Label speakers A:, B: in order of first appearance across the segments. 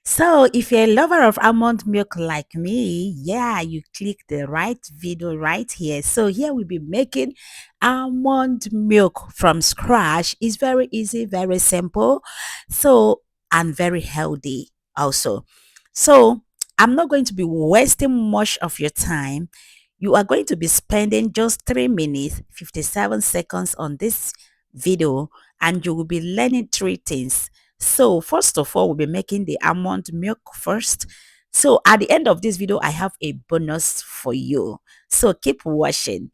A: So, if you're a lover of almond milk like me, yeah, you click the right video right here. So, here we'll be making almond milk from scratch. It's very easy, very simple. So, and very healthy also. So, I'm not going to be wasting much of your time. You are going to be spending just 3 minutes, 57 seconds on this video, and you will be learning three things. So first of all, we'll be making the almond milk first. So at the end of this video, I have a bonus for you. So keep watching.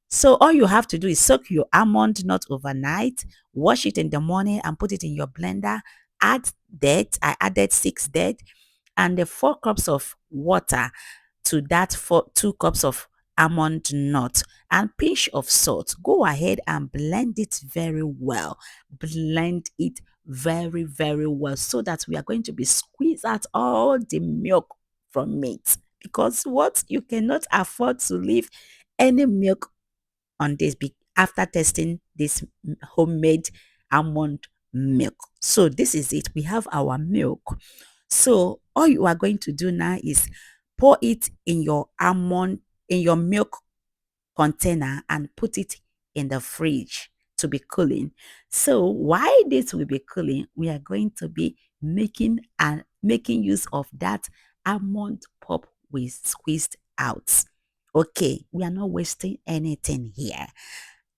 A: So all you have to do is soak your almond nut overnight, wash it in the morning and put it in your blender. Add that. I added 6 dates and the 4 cups of water to that for 2 cups of almond nut and pinch of salt. Go ahead and blend it very well. Blend it very, very well so that we are going to be squeeze out all the milk from it. Because what you cannot afford to leave any milk on this after testing this homemade almond milk. So this is it. We have our milk. So all you are going to do now is pour it in your milk container and put it in the fridge to be cooling. So while this will be cooling, we are going to be making use of that almond pulp we squeezed out. Okay, we are not wasting anything here.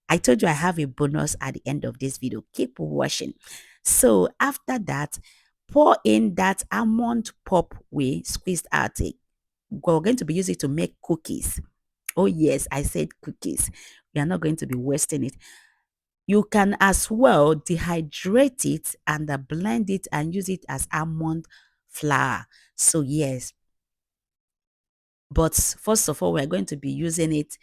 A: I told you I have a bonus at the end of this video. Keep watching. So after that, pour in that almond pulp we squeezed out. We're going to be using it to make cookies. Oh yes, I said cookies. We are not going to be wasting it. You can as well dehydrate it and blend it and use it as almond flour. So yes, but first of all, we're going to be using it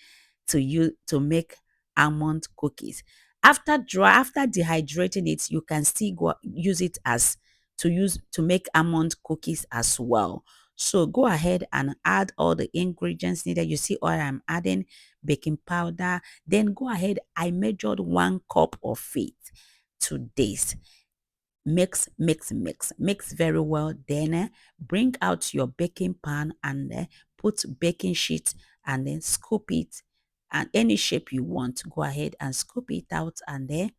A: to make almond cookies. After dehydrating it, you can still use it as to make almond cookies as well. So go ahead and add all the ingredients needed. You see all I'm adding: baking powder. Then go ahead. I measured 1 cup of it to this. Mix very well. Then bring out your baking pan and put baking sheet and then scoop it and any shape you want. Go ahead and scoop it out and then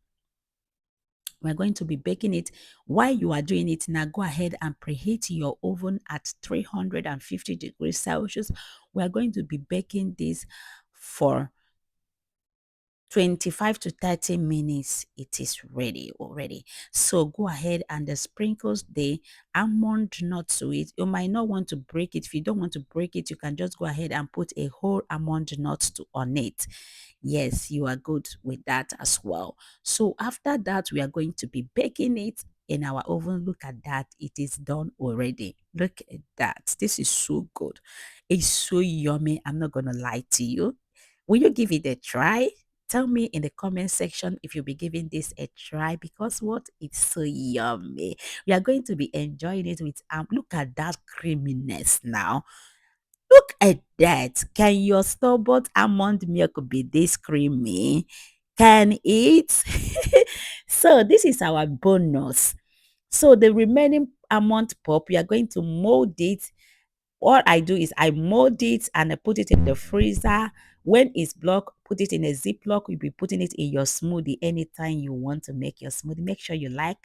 A: we're going to be baking it. While you are doing it now, go ahead and preheat your oven at 350 degrees Celsius. We are going to be baking this for 25 to 30 minutes. It is ready already. So go ahead and sprinkles the almond nut to it. You might not want to break it. If you don't want to break it, you can just go ahead and put a whole almond nut on it. Yes, you are good with that as well. So after that, we are going to be baking it in our oven. Look at that. It is done already. Look at that. This is so good. It's so yummy. I'm not going to lie to you. Will you give it a try? Tell me in the comment section if you'll be giving this a try because what? It's so yummy. We are going to be enjoying it with look at that creaminess now. Look at that. Can your store-bought almond milk be this creamy? Can it? So this is our bonus. So the remaining almond pulp, we are going to mold it. What I do is I mold it and I put it in the freezer. When it's blocked, put it in a ziploc. You'll be putting it in your smoothie anytime you want to make your smoothie. Make sure you like,